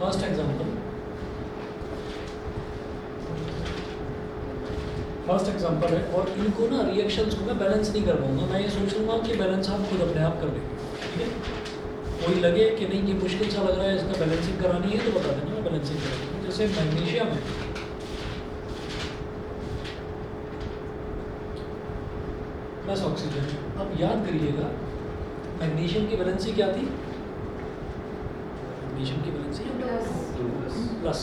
First example है, और इनको ना रिएक्शंस को मैं बैलेंस नहीं कर पाऊंगा। मैं ये सोच लूँगा कि बैलेंस आप खुद अपने आप कर लेंगे, ठीक है। कोई लगे कि नहीं ये मुश्किल सा लग रहा है, इसका बैलेंसिंग करानी है, तो बता देना, मैं बैलेंसिंग करूँगा। जैसे मैग्नीशियम है, प्लस ऑक्सीजन। अब याद करिएगा मैग्नीशियम की वैलेंसी क्या थी? मैग्नीशियम की वैलेंसी प्लस,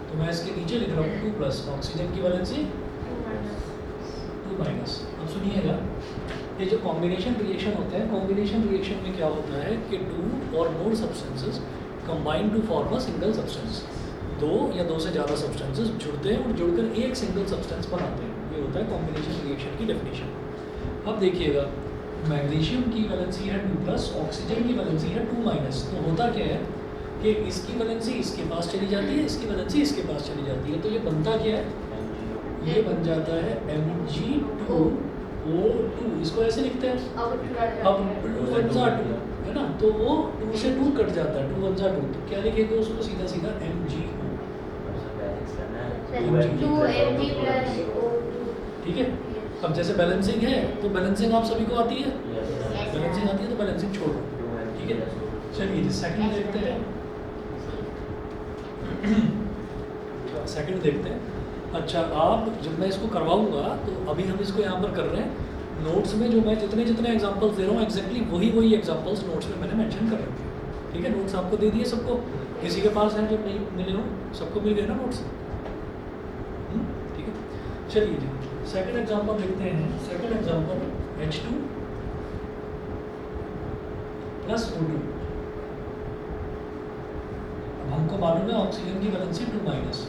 तो मैं इसके नीचे लिख रहा हूँ 2 प्लस, ऑक्सीजन की वैलेंसी 2 माइनस। अब सुनिएगा, ये जो कॉम्बिनेशन रिएक्शन होता है, कॉम्बिनेशन रिएक्शन में क्या होता है कि 2 और more substances combine to form a single substance. 2 या 2 से ज़्यादा सब्सटेंसेस जुड़ते हैं और जुड़कर एक सिंगल सब्सटेंस बनाते हैं। ये होता है कॉम्बिनेशन रिएक्शन की डेफिनेशन। अब देखिएगा मैग्नीशियम की वैलेंसी है 2 प्लस, ऑक्सीजन की वैलेंसी है 2 माइनस। तो होता क्या है कि इसकी वैलेंसी इसके पास चली जाती है, इसकी वैलेंसी इसके पास चली जाती है, तो ये बनता क्या है? ये बन जाता है Mg2O2। इसको ऐसे लिखते हैं, अब 2 1 2 है ना, तो वो 2 से 2 कट जाता है, 2 1 2, तो क्या लिखेंगे उसको? सीधा सीधा MgO, ठीक है। अब जैसे बैलेंसिंग है, तो बैलेंसिंग आप सभी को आती है, बैलेंसिंग आती है, तो बैलेंसिंग छोड़ दो, ठीक है। चलिए सेकंड देखते हैं, सेकंड देखते हैं। अच्छा, आप जब मैं इसको करवाऊंगा, तो अभी हम इसको यहाँ पर कर रहे हैं, नोट्स में जो मैं जितने जितने एग्जांपल्स दे रहा हूँ एग्जैक्टली वही एग्जांपल्स नोट्स में मैंने मेंशन कर रखे हैं, ठीक है। नोट्स आपको दे दिए सबको, किसी के पास है जब नहीं मिले हो, सबको मिल गए ना नोट्स, ठीक है। चलिए जी सेकंड एग्जांपल देखते हैं। Second example H2 plus O2। अब हमको मालूम है ऑक्सीजन की वैलेंसी 2 माइनस।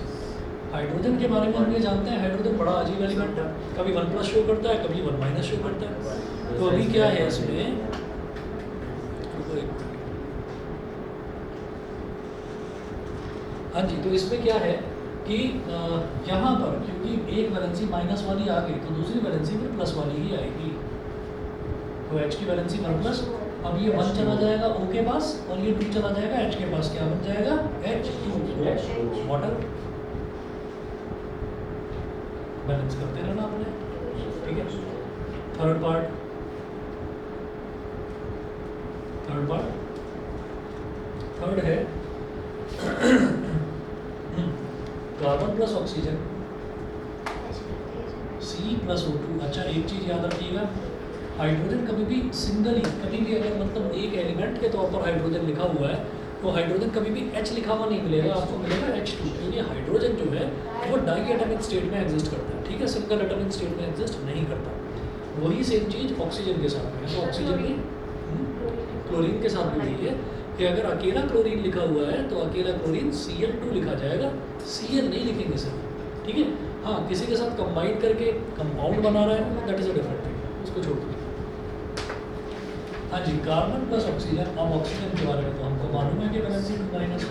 हाइड्रोजन के बारे में हम ये जानते हैं, हाइड्रोजन बड़ा अजीब एलिमेंट है, कभी 1 प्लस शो करता है, कभी 1 माइनस शो करता है। तो अभी क्या है इसमें, हाँ जी, तो इसमें क्या है कि यहाँ पर क्योंकि एक वैलेंसी माइनस वाली आ गई, तो दूसरी वैलेंसी में प्लस वाली ही आएगी। तो H की वैलेंसी 1 प्लस, अब ये 1 चला जाएगा O के पास, और ये 2 चला जाएगा H के पास, क्या बन जाएगा? H2O, water. बैलेंस करते रहना आपने, ठीक है। थर्ड पार्ट थर्ड है carbon plus oxygen C plus O2। अच्छा, एक चीज़ याद रखिएगा, हाइड्रोजन कभी भी सिंगल ही, कभी भी अगर मतलब एक एलिमेंट के तौर पर हाइड्रोजन लिखा हुआ है, तो हाइड्रोजन कभी भी H लिखा हुआ नहीं मिलेगा, आपको मिलेगा H2, क्योंकि हाइड्रोजन जो है वो डाई एटमिक स्टेट में एग्जिस्ट करता है, ठीक है, सिंगल एटमिक स्टेट में एग्जिस्ट नहीं करता। वही सेम चीज़ ऑक्सीजन के साथ में है। तो ऑक्सीजन की क्लोरीन के साथ भी वही है कि अगर अकेला क्लोरीन लिखा हुआ है तो अकेला क्लोरीन Cl2 लिखा जाएगा, Cl नहीं लिखेंगे सर, ठीक है। हाँ, किसी के साथ कंबाइन करके कंपाउंड बना रहा है, that is a different thing, उसको छोड़ दो। हाँ जी, कार्बन प्लस ऑक्सीजन। अब ऑक्सीजन के बारे में तो हमको मालूम है कि वैलेंसी 2 माइनस।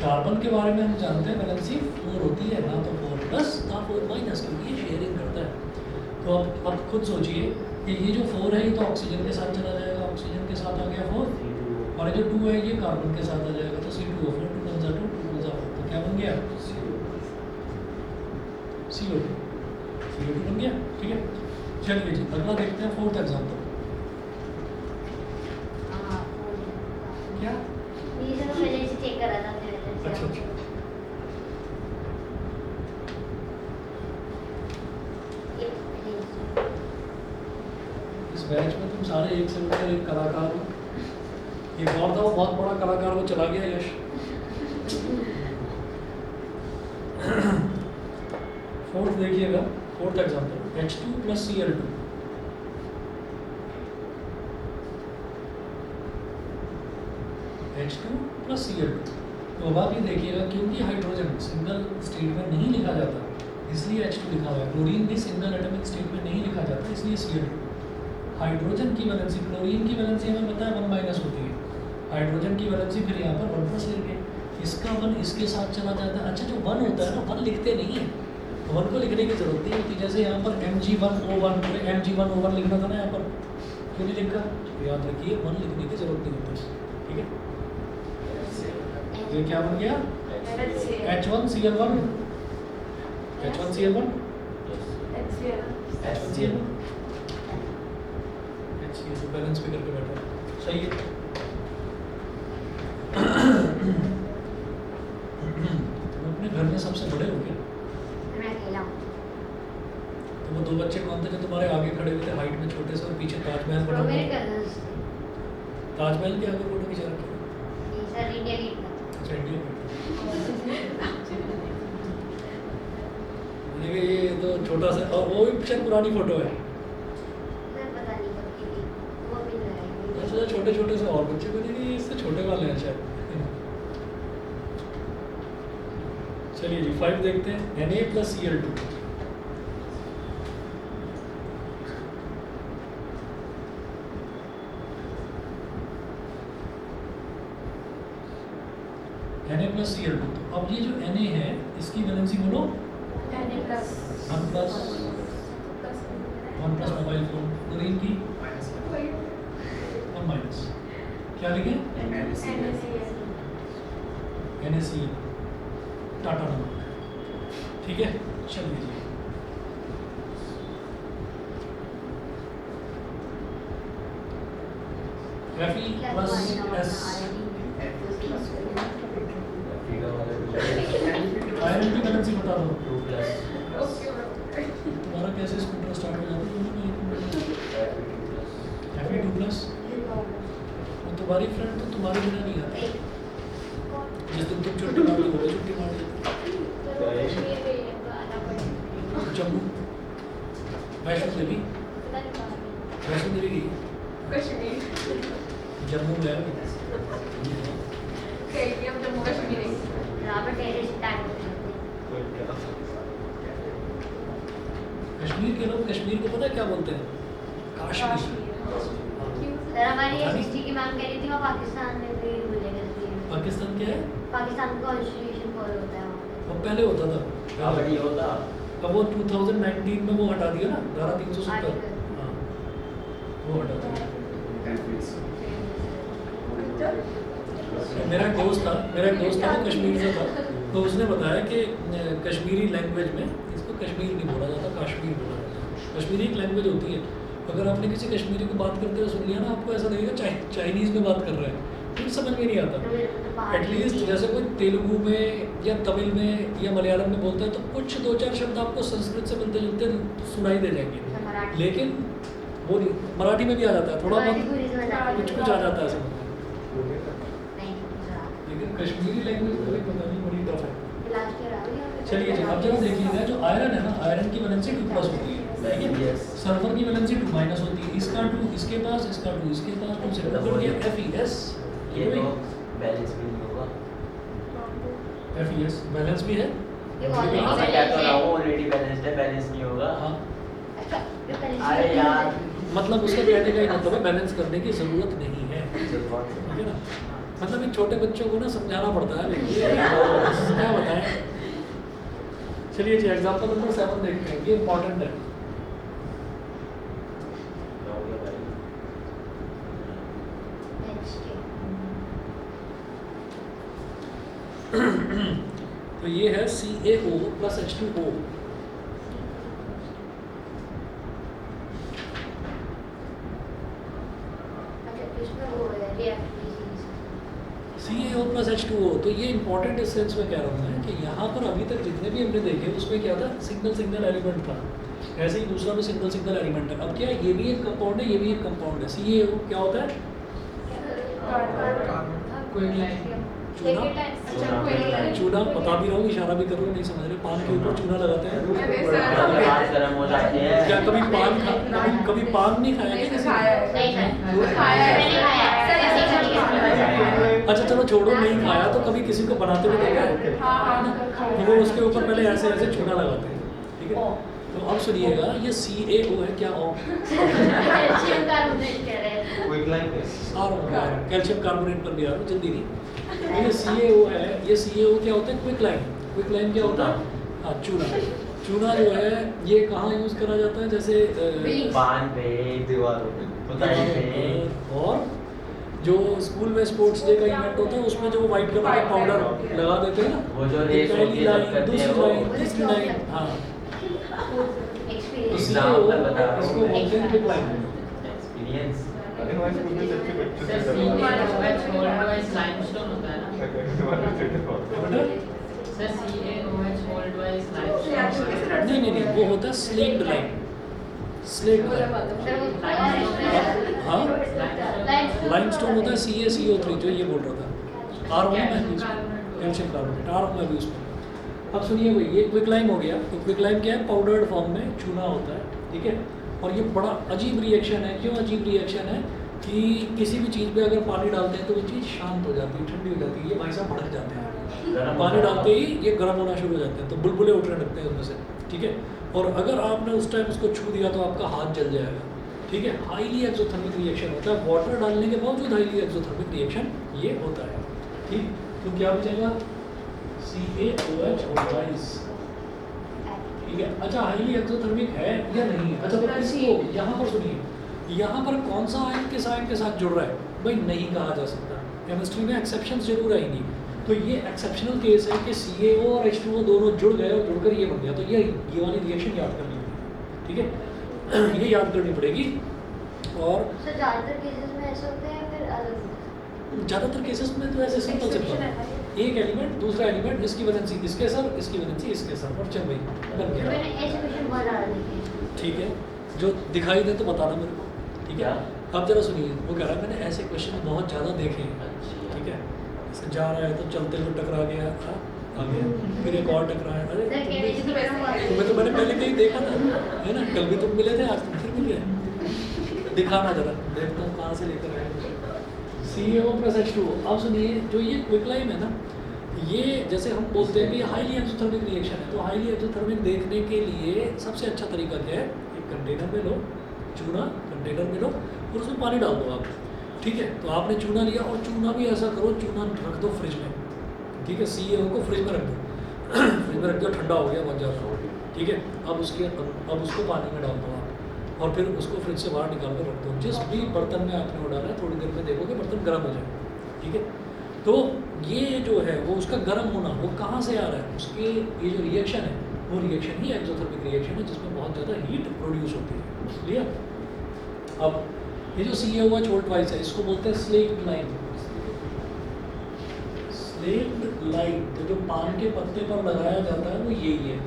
कार्बन के बारे में हम जानते हैं वैलेंसी 4 होती है, ना तो 4 प्लस ना 4 माइनस, क्योंकि ये शेयरिंग करता है। तो अब खुद सोचिए कि ये जो 4 है ये तो ऑक्सीजन के साथ चला जाएगा, ऑक्सीजन के साथ आ गया 4, और ये जो 2 है ये कार्बन के साथ आ जाएगा, तो C2O4, 2 1 2 2 2 4, तो क्या बन गया? CO2 बन गया, ठीक है। चलिए जी अगला देखते हैं, फोर्थ एग्जांपल। क्या? ये सब पहले से चेक करा था मेरे से। अच्छा अच्छा, इस बैच में तुम सारे एक से बढ़कर एक कलाकार हो। एक और था, वो बहुत बड़ा कलाकार, वो चला गया, यश। फोर्थ देखिएगा, fourth example H2 plus Cl2। H2 plus Cl2। तो अब आप ये देखिएगा, क्योंकि हाइड्रोजन सिंगल स्टेट में नहीं लिखा जाता, इसलिए H2 लिखा हुआ है। क्लोरीन भी सिंगल एटमिक स्टेट में नहीं लिखा जाता, इसलिए Cl2। हाइड्रोजन की वैलेंसी, क्लोरीन की वैलेंसी हमें पता है 1 माइनस होती है, हाइड्रोजन की वैलेंसी फिर यहाँ पर 1 प्लस लेंगे, इसका 1 इसके साथ चला जाता है। अच्छा, जो 1 होता है ना, 1 लिखते नहीं है, 1 को लिखने की जरूरत नहीं होती। जैसे यहाँ पर Mg1O1 लिखना था ना यहाँ पर, क्यों नहीं लिखा? तो याद रखिए 1 लिखने की जरूरत नहीं होती, ठीक है। ये क्या बन गया? H1Cl1 H1Cl1 HCl बैलेंस भी करके बैठा, सही है। तुम अपने घर में सबसे बड़े हो गए, मैं अकेला हूँ। तो वो 2 बच्चे कौन थे जो तुम्हारे आगे खड़े हुए थे हाइट में छोटे से और पीछे ताजमहल बना वो मेरे हुआ? कजन्स थे। ताजमहल के आगे फोटो खिंचा रखी है? ये सर इंडिया गेट का। अच्छा इंडिया में। मैंने कहा ये तो छोटा सा, और वो भी शायद पुरानी फोटो है। सर पता नहीं कब की थी, वो भी लगाई। अच्छा छोटे छोटे से और बच्चे को देखिए, इससे छोटे वाले हैं शायद। चलिए जी 5 देखते हैं। Na+Cl2 Na+Cl2। तो अब ये जो Na है इसकी वैलेंसी बोलो 1 प्लस मोबाइल फोन, क्लोरीन की 1 माइनस, क्या लिखें? NaCl, टाटा नमक, ठीक है। चलिए जी Fe+S आयरन की वैलेंसी बता दो। तुम्हारा कैसे स्कूटर स्टार्ट हो जाता है? Fe2+, और तुम्हारी फ्रेंड तो तुम्हारे बिना नहीं आती। जिस दिन तुम छुट्टी मार लो वो छुट्टी मार देती। जम्मू, वैष्णो देवी, वैष्णो देवी की जम्मू में है। रॉबर्ट टेरिस स्टार्ट होते हैं। कश्मीर के लोग कश्मीर को पता है क्या बोलते हैं? काश्मीर। सर हमारी हिस्ट्री की मैम कह रही थी वो पाकिस्तान में भी बोलेगा। पाकिस्तान क्या है? पाकिस्तान का कॉन्स्टिट्यूशन फॉलो होता है वहाँ वो पहले होता था, अब वो 2019 में वो हटा दिया ना, धारा 370। हाँ वो हटा दिया। मेरा एक दोस्त था वो कश्मीर से था, तो उसने बताया कि कश्मीरी लैंग्वेज में इसको कश्मीर नहीं बोला जाता, कश्मीर बोला जाता है। कश्मीरी एक लैंग्वेज होती है, अगर आपने किसी कश्मीरी को बात करते हुए सुन लिया ना, आपको ऐसा लगेगा चाइनीज़ में बात कर रहे हैं, फिर समझ में नहीं आता। एटलीस्ट जैसे कोई तेलुगु में या तमिल में या मलयालम में बोलता है तो कुछ 2-4 शब्द आपको संस्कृत से मिलते जुलते सुनाई दे जाएंगे, लेकिन वो नहीं, मराठी में भी आ जाता है थोड़ा बहुत, कुछ कुछ आ जाता है समझ में, लेकिन कश्मीरी लैंग्वेज मुझे पता नहीं, बड़ी टफ है। चलिए जी अब जरा देखिएगा, जो आयरन है ना, आयरन की वैलेंसी 2+ होती है, ठीक है। सल्फर की वैलेंसी 2- होती है, इसका 2 इसके पास, इसका 2 इसके पास, 2 से ऊपर गया FeS, ये तो बैलेंस भी नहीं होगा। FeS बैलेंस भी है। हाँ मैं क्या कर रहा हूँ, ऑलरेडी बैलेंस्ड है, बैलेंस नहीं होगा। हाँ अरे यार मतलब उसका कहने का ही मतलब है बैलेंस करने की जरूरत नहीं है, ठीक है ना। मतलब इन छोटे बच्चों को ना समझाना पड़ता है, क्या बताएं। चलिए जी एग्जांपल नंबर 7 देखते हैं, ये इंपॉर्टेंट है। तो ये है CaO+H2O। CaO+H2O, तो ये इंपॉर्टेंट इस सेंस में कह रहा हूँ मैं कि यहाँ पर अभी तक जितने भी हमने देखे उसमें क्या था, सिंगल एलिमेंट था, ऐसे ही दूसरा भी सिंगल एलिमेंट है। अब क्या ये भी एक कंपाउंड है, ये भी एक कंपाउंड है। CaO क्या होता है? चूना, बता भी रहा हूँ, इशारा भी कर रहा हूँ, नहीं समझ रहे। पान के ऊपर चूना लगाते हैं, गर्म हो जाते हैं। क्या कभी पान नहीं खाया क्या किसी ने? अच्छा चलो छोड़ो, नहीं खाया तो कभी किसी को बनाते हुए देखा है, तो वो उसके ऊपर पहले ऐसे चूना लगाते हैं, ठीक है। तो अब सुनिएगा, ये CaO है क्या? कैल्शियम कार्बोनेट पर भी आ रहा हूँ, जल्दी नहीं। ये CaO है, ये CaO क्या होता है? क्विक लाइम क्या होता है? हाँ चूना जो है ये कहाँ यूज़ करा जाता है? जैसे पान पे, दीवारों पे, बताइए पे। और जो स्कूल में स्पोर्ट्स डे का इवेंट होता है उसमें जो व्हाइट कलर का पाउडर लगा देते हैं ना, वो जो रेस होती पहली है सब लाइन, करते हैं दूसरी वो। लाइन, तीसरी लाइन, हाँ एक्सपीरियंस इसलिए एग्जाम वो पर बता रहा हूँ। इसको बोलते हैं क्विक लाइन। एक्सपीरियंस। अरे हमारे स्कूल में सबसे बच्चे सर थे। CaOH लाइमस्टोन होता है ना बेटा सर CaOH लाइमस्टोन नहीं, वो होता है स्लेक्ड लाइन, स्लेक्ड लाइन। हाँ लाइमस्टोन होता है CaCO3 जो ये बोल रहा था, आर में भी कैल्शियम कार्बोनेट, आर में भी उसमें। अब सुनिए भाई, ये क्विक लाइम हो गया। तो क्विक लाइम क्या है, पाउडर्ड फॉर्म में चूना होता है, ठीक है। और ये बड़ा अजीब रिएक्शन है। क्यों अजीब रिएक्शन है कि किसी भी चीज़ पे अगर पानी डालते हैं तो वो चीज़ शांत हो जाती है, ठंडी हो जाती है, ये भाई साहब भड़क जाते हैं। पानी डालते ही ये गर्म होना शुरू हो जाते हैं, तो बुलबुले उठने लगते हैं उसमें से, ठीक है। और अगर आपने उस टाइम उसको छू दिया तो आपका हाथ जल जाएगा, ठीक है। हाईली एक्सोथर्मिक रिएक्शन होता है, वाटर डालने के बावजूद हाईली एक्सोथर्मिक रिएक्शन ये होता है, ठीक। तो क्या बचेगा, CaOH ऑक्साइड्स, ठीक है। अच्छा हाईली एक्सोथर्मिक है या नहीं है? अच्छा तो इसको यहाँ पर सुनिए, यहाँ पर कौन सा आयन किस आयन के साथ जुड़ रहा है, भाई नहीं कहा जा सकता। केमिस्ट्री में एक्सेप्शंस जरूर आएंगी, तो ये एक्सेप्शनल केस है कि CaO और H2O दोनों जुड़ गए और जुड़कर ये बन गया। तो ये वाली रिएक्शन याद करनी पड़ेगी, ठीक है। ये याद करनी पड़ेगी। और सर ज़्यादातर केसेस में ऐसा होता है या फिर अलग? ज़्यादातर केसेस में तो ऐसे सिंपल सिंपल एक एलिमेंट दूसरा एलिमेंट, इसकी वैलेंसी इसके सर, इसकी वैलेंसी इसके सर, और चल भाई बन तो गया, मैंने ऐसे क्वेश्चन बहुत ज़्यादा देखे हैं। ठीक है। जो दिखाई दे तो बताना मेरे को, ठीक है। अब जरा सुनिए, वो कह रहा है मैंने ऐसे क्वेश्चन बहुत ज़्यादा देखे हैं, ठीक है। जैसे जा रहा है तो चलते हुए टकरा गया, आ गया, फिर एक और टकराया, अरे सर कह रहे थे कि मैडम तुम्हें तो मैंने पहले कहीं देखा था, है ना, कल भी तुम मिले थे, आज तुम फिर मिल गए। दिखाना जरा, देखता हूँ कहाँ से लेकर आए। CaO + H2O। अब सुनिए, जो ये क्विक लाइम है ना, ये जैसे हम बोलते हैं कि हाईली एक्सोथर्मिक रिएक्शन है, तो हाईली एक्सोथर्मिक देखने के लिए सबसे अच्छा तरीका क्या है, एक कंटेनर में लो, चूना कंटेनर में लो और उसमें पानी डाल दो आप, ठीक है। तो आपने चूना लिया और चूना भी ऐसा करो, चूना रख दो फ्रिज में, ठीक है। CaO को फ्रिज में रख दो फ्रिज में रख दो, ठंडा हो गया बहुत ज़्यादा, ठीक है। अब उसको पानी में डाल दो आप, और फिर उसको फ्रिज से बाहर निकाल कर रख दो। जिस भी बर्तन में आपने वो डाला है, थोड़ी देर में देखोगे बर्तन गर्म हो जाए, ठीक है। तो ये जो है वो उसका गर्म होना, वो कहाँ से आ रहा है, उसके ये जो रिएक्शन है वो रिएक्शन ही एक्सोथर्मिक रिएक्शन है, जिसमें बहुत ज़्यादा हीट प्रोड्यूस होती है, क्लियर। अब ये जो CaOH वोल्टवाइज है, इसको बोलते हैं स्लेक्ड लाइन। स्लेक्ड लाइन तो जो पान के पत्ते पर लगाया जाता है वो यही है,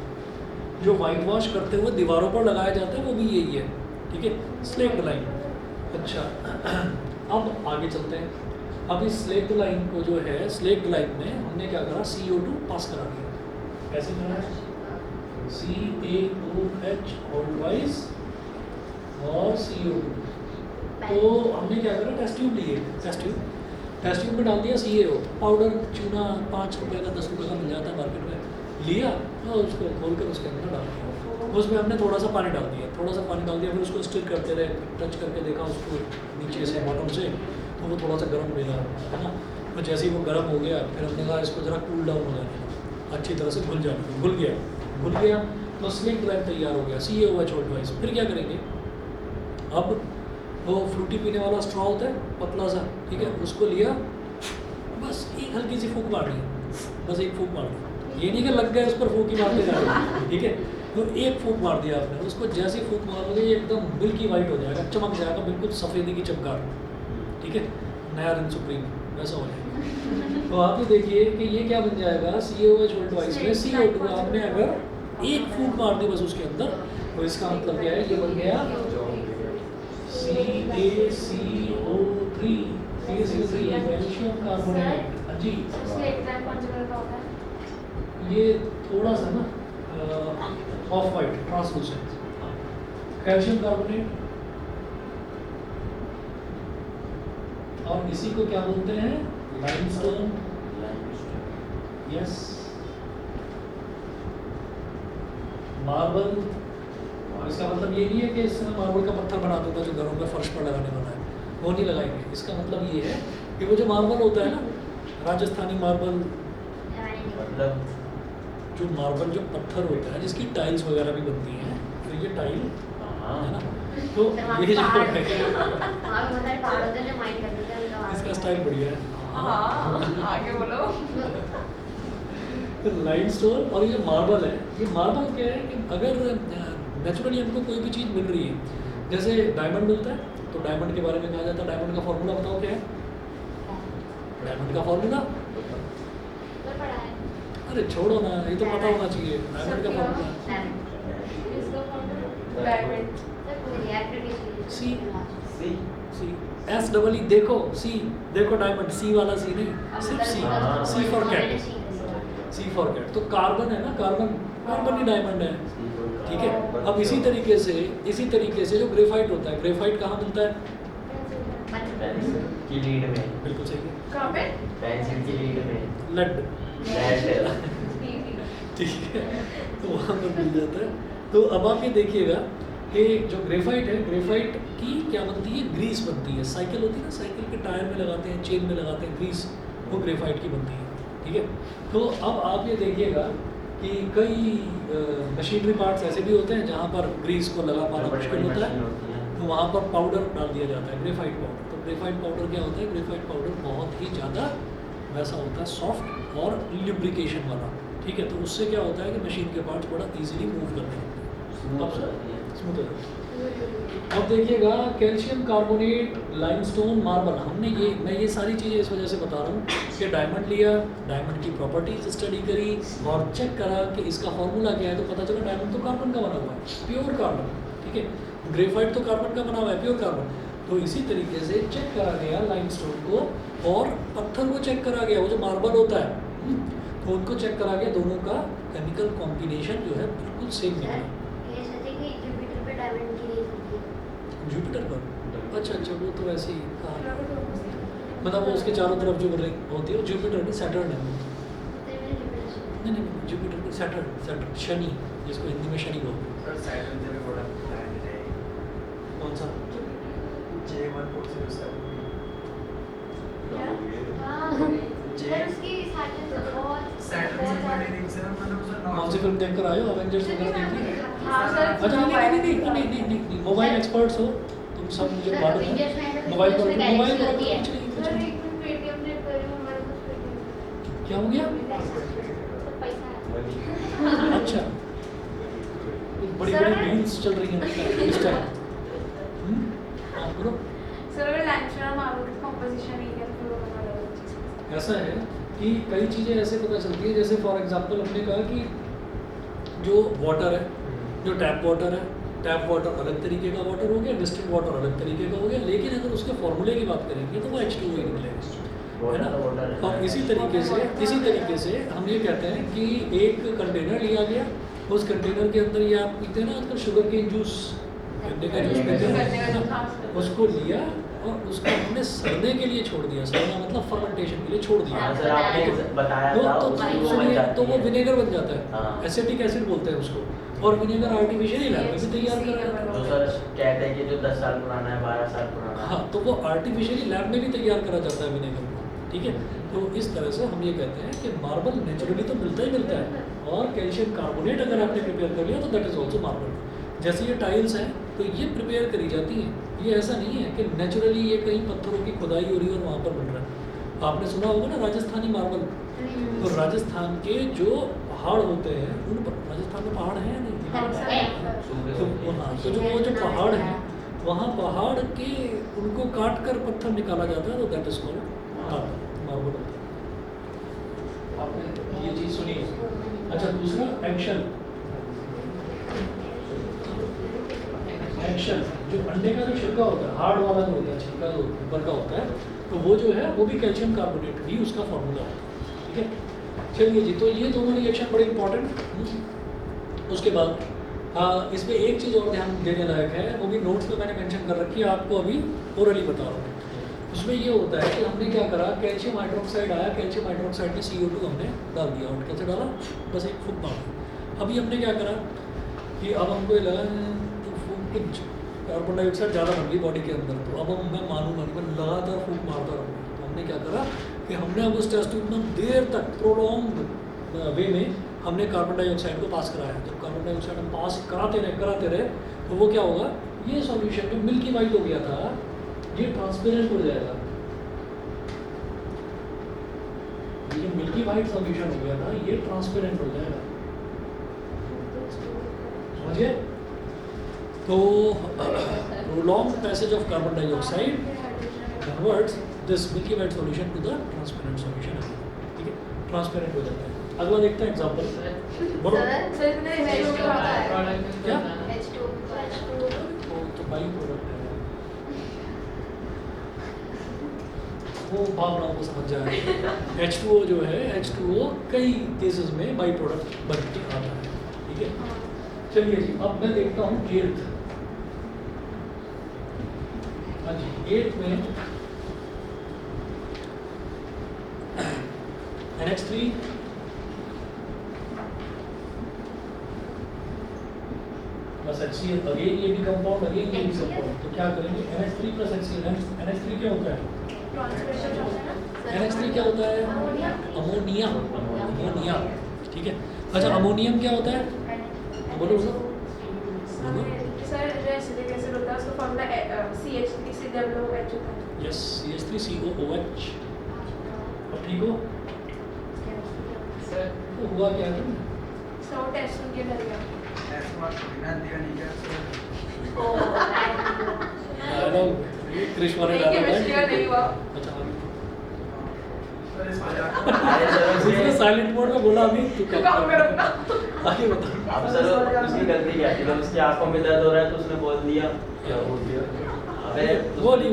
जो वाइट वॉश करते हुए दीवारों पर लगाया जाता है वो भी यही है, ठीक है, स्लेक्ड लाइन। अच्छा अब आगे चलते हैं। अब इस स्लेक्ड लाइन को जो है, स्लेक्ड लाइन में हमने क्या करा, CO2 पास करा दिया। कैसे करा है, CaOH ऑलवाइज और CO2। तो हमने क्या करा, टेस्ट ट्यूब लिए, टेस्ट ट्यूब में डाल दिया CaO पाउडर, चूना 5 रुपये का 10 रुपये का मिल जाता है मार्केट में, लिया और उसको खोल कर उसके अंदर डाल दिया। उसमें हमने थोड़ा सा पानी डाल दिया, फिर उसको स्टिर करते रहे, टच करके देखा उसको नीचे से बॉटम से, तो वो थोड़ा सा गर्म मिला, है ना। तो जैसे ही वो गर्म हो गया, फिर हमने कहा इसको ज़रा कूल डाउन हो जाने दो, अच्छी तरह से घुल गया तो स्लेक्ड लाइन तैयार हो गया, CaOH वोल्टवाइज। फिर क्या करेंगे, अब वो फ्रूटी पीने वाला स्ट्रॉ होता है पतला सा, ठीक है, उसको लिया, बस एक हल्की सी फूंक मार दी, बस एक फूंक मार दी, ये नहीं कि लग गए उस पर फूंक ही मारते जा रहे, ठीक है। तो एक फूंक मार दिया आपने, उसको जैसे ही फूंक मारोगे ये एकदम मिल्की वाइट हो जाएगा, चमक जाएगा, बिल्कुल सफ़ेदी की चमकार, ठीक है, नया रिन सुप्रीम वैसा हो जाएगा। तो आप ये देखिए कि ये क्या बन जाएगा, CaOH वोल्टवाइज में CO2 आपने अगर एक फूंक मार दी बस उसके अंदर, तो इसका मतलब क्या है, ये बन गया CaCO3, कैल्शियम कार्बोनेट। हाँ जी, स्लेट लाइन कौन से कलर का होता है? ये थोड़ा सा ना of white translucent, calcium carbonate. और इसी को क्या बोलते हैं, लाइमस्टोन। Yes, marble. इसका मतलब ये नहीं है कि इससे मार्बल का पत्थर बना दूंगा जो घरों में फर्श पर लगाने वाला है, वो नहीं लगाएंगे। इसका मतलब ये है कि वो जो मार्बल होता है ना, राजस्थानी मार्बल, मतलब जो मार्बल जो पत्थर होता है जिसकी टाइल्स वगैरह भी बनती हैं, तो ये टाइल हाँ है ना, तो ये जो है वहाँ पे बहुत सारे पहाड़ होते हैं जो माइंड कर देते हैं उनका इसका स्टाइल बढ़िया है। हाँ आगे बोलो। लाइमस्टोन और ये मार्बल है। ये मार्बल क्या है कि अगर नेचुरली हमको कोई भी चीज़ मिल रही है, जैसे डायमंड मिलता है तो डायमंड के बारे में कहा जाता है, डायमंड का फॉर्मूला बताओ क्या है? डायमंड का फॉर्मूला तो पढ़ा है अरे छोड़ो ना, ये तो पता होना चाहिए। डायमंड का फॉर्मूला डायमंड तो पूरी activity C C C S double E, देखो सी, देखो डायमंड, सी वाला सी नहीं, सिर्फ C, C for cat, C for cat. तो कार्बन है ना, कार्बन, कार्बन ही डायमंड है, ठीक है। अब इसी तरीके से जो ग्रेफाइट होता है, ग्रेफाइट कहाँ मिलता है? पेंसिल की लीड में, बिल्कुल सही है, कहाँ पे? पेंसिल की लीड में लेड, लेड। ठीक है, तो वहाँ पर मिल जाता है। तो अब आप ये देखिएगा कि जो ग्रेफाइट है, ग्रेफाइट की क्या बनती है? ग्रीस बनती है। साइकिल होती है ना, साइकिल के टायर में लगाते हैं, चेन में लगाते हैं ग्रीस, वो ग्रेफाइट की बनती है, ठीक है। तो अब आप ये देखिएगा कि कई मशीनरी पार्ट्स ऐसे भी होते हैं जहाँ पर ग्रीस को लगा पाना बड़ी मुश्किल बड़ी होता मशीन है, होती है। तो वहाँ पर पाउडर डाल दिया जाता है, ग्रेफाइट पाउडर। तो ग्रेफाइट पाउडर क्या होता है? ग्रेफाइट पाउडर बहुत ही ज़्यादा वैसा होता है, सॉफ्ट और लिब्रिकेशन वाला, ठीक है। तो उससे क्या होता है कि मशीन के पार्ट्स बड़ा ईजिली मूव करने लगते हैं, स्मूथ होती है। स्मूथ हो जाता है। अब देखिएगा कैल्शियम कार्बोनेट, लाइमस्टोन, मार्बल, हमने ये, मैं ये सारी चीज़ें इस वजह से बता रहा हूँ कि डायमंड लिया, डायमंड की प्रॉपर्टीज स्टडी करी और चेक करा कि इसका फॉर्मूला क्या है, तो पता चला डायमंड तो कार्बन का बना हुआ है, प्योर कार्बन, ठीक है। ग्रेफाइट तो कार्बन का बना हुआ है, प्योर कार्बन। तो इसी तरीके से चेक करा गया लाइमस्टोन को और पत्थर को चेक करा गया, वो जो मार्बल होता है, तो उनको चेक करा गया, दोनों का केमिकल कॉम्बिनेशन जो है बिल्कुल सेम निकला। ये सोचे कि जुपिटर पे डायमंड की रेस होती है। जुपिटर पर? अच्छा, वो तो वैसे ही कहा, मतलब वो उसके चारों तरफ जो होती है वो जुपिटर नहीं, सैटर्न है वो। तो मैंने जुपिटर सुना। नहीं, जुपिटर नहीं, सैटर्न, शनि, जिसको हिंदी में शनि बोलते हैं। सर सैटर्न से भी बड़ा प्लैनेट है कौन सा? J1407 हाँ, पर उसकी सैटर्न से बहुत सैटर्न से बड़ी रिंग से मतलब उसका कौन सी फिल्म देखकर आए हो? अवेंजर्स वगैरह देखी? हाँ सर। अच्छा, नहीं, मोबाइल एक्सपर्ट्स हो तुम सब, मुझे सर, मालूम Avengers में है। है, मोबाइल उसमें पर, galaxy मोबाइल पर होती है। कुछ नहीं, कुछ सर नहीं। एक मिनट पेटीएम पे करी हूँ, मेरे पास पेटीएम। क्या हो गया? पैसा है। अच्छा, बड़ी सर, रील्स चल रही हैं इस टाइम। हाँ, बोलो। सर अगर लाइमस्टोन और मार्बल की कंपोजिशन एक है तो वो बता दो। ऐसा है कि कई चीज़ें ऐसे पता चलती है, जैसे फॉर एग्जांपल हमने कहा कि जो वाटर है, जो टैप वाटर है, टैप वाटर अलग तरीके का वाटर हो गया, डिस्टिल्ड वाटर अलग तरीके का हो गया, लेकिन अगर उसके फॉर्मूले की बात करेंगे तो वो H2O ही निकलेगा, है ना। और इसी तरीके से हम ये कहते हैं कि एक कंटेनर लिया गया, उस कंटेनर के अंदर ये आप पीते हैं ना आजकल शुगर केन जूस, गन्ने का जूस पीते हैं, उसको लिया और उसको हमने सड़ने के लिए छोड़ दिया, सड़ना मतलब फर्मेंटेशन के लिए छोड़ दिया। हाँ सर, आपने बताया था तो उसकी वो बन सुनिए, जाती तो वो है। विनेगर बन जाता है, हाँ। एसिटिक एसिड बोलते हैं उसको, और विनेगर आर्टिफिशियली लैब में भी तैयार करा जाता है। तो सर कहते हैं कि जो 10 साल पुराना है, 12 साल पुराना है। हाँ, तो वो आर्टिफिशियली लैब में भी तैयार करा जाता है विनेगर को, ठीक है। तो इस तरह से हम ये कहते हैं कि मार्बल नेचुरली तो मिलता ही मिलता है, और कैल्शियम कार्बोनेट अगर आपने प्रिपेयर कर लिया तो दैट इज ऑल्सो मार्बल। जैसे ये टाइल्स हैं तो ये प्रिपेयर करी जाती हैं, ये ऐसा नहीं है कि नेचुरली ये कहीं पत्थरों की खुदाई हो रही है और वहाँ पर बन रहा है। आपने सुना होगा ना राजस्थानी मार्बल, तो राजस्थान के जो पहाड़ होते हैं उन पर, राजस्थान में पहाड़ हैं या नहीं? तो हाँ, तो जो वो जो पहाड़ हैं, वहाँ पहाड़ के उनको काट कर पत्थर निकाला जाता है, तो दैट इज कॉल्ड मार्बल होता है। आपने ये चीज़ सुनी है? अच्छा, दूसरा एक्शन, एक्शन जो अंडे का जो छिलका होता है, हार्ड वाला जो होता है, छिलका जो ऊपर का होता है, तो वो जो है वो भी कैल्शियम कार्बोनेट भी उसका फॉर्मूला होता है, ठीक है। चलिए जी, तो ये दोनों रिएक्शन बड़े इंपॉर्टेंट। उसके बाद इसमें एक चीज़ और ध्यान देने लायक है, वो भी नोट्स में मैंने मेंशन कर रखी है, आपको अभी ओरली बता रहा हूँ। उसमें ये होता है कि हमने क्या करा, कैल्शियम हाइड्रोक्साइड आया, कैल्शियम हाइड्रोक्साइड में CO2 हमने डाल दिया, और कैसे डाला, बस एक फूंक मारा। अभी हमने क्या करा कि अब हमको ये लगा कुछ कार्बन डाइऑक्साइड ज़्यादा बन गई बॉडी के अंदर, तो अब हम, मैं मानूंगा नहीं, मैं लगातार फूंक मारता रहूँगा। तो हमने क्या करा कि हमने अब उस टेस्ट ट्यूब में देर तक प्रोलॉन्ग वे में हमने कार्बन डाइऑक्साइड को पास कराया। जब कार्बन डाइऑक्साइड हम पास कराते रहे, तो वो क्या होगा, ये सॉल्यूशन जो मिल्की वाइट हो गया था ये ट्रांसपेरेंट हो जाएगा। ये जो मिल्की वाइट सॉल्यूशन हो गया था ये ट्रांसपेरेंट हो जाएगा, समझिए। तो prolonged passage of carbon dioxide converts this milky white solution to the transparent solution, ठीक है, ट्रांसपेरेंट हो जाता है। अगला देखते हैं एग्जांपल, बोलो। सर इतने इमेज में होता है क्या? H2 तो बाई प्रोडक्ट है वो, भावनाओं को समझ जाए। H2O जो है H2O कई केसेस में बाई प्रोडक्ट बन के आता है, ठीक है। चलिए जी, अब मैं देखता हूँ 8th। हाँ जी, 8th में NH3 प्लस HCl, अगेन ये भी कंपाउंड, अगेन ये भी कंपाउंड, तो क्या करेंगे NH3 प्लस HCl। NH3 क्या होता है? ट्रांसलेशन होता है ना NH3 क्या होता है? अमोनिया, अमोनिया, ठीक है। अच्छा, अमोनियम क्या होता है? बोलो बोलो बोलो। सर जो एसिडिक एसिड होता है उसका फॉर्मूला CH3COOH होता है। Yes, CH3COOH। अब ठीक हो? सर तो हुआ क्या है? सर वो टेस्ट सुन के डर गया। ऐसा बात बिना दिया नहीं क्या सर? डायलॉग ये कृष्णा ने नहीं डाला केमिस्ट्री का नहीं हुआ। अच्छा, सर इस मजाक अरे सर उसने उसने साइलेंट मोड में बोला अभी तू तू काम कर अपना। आगे बता। अब सर उसकी गलती क्या थी? जब उसकी आंखों में दर्द हो रहा है तो उसने बोल दिया क्या बोल दिया? अबे वो नहीं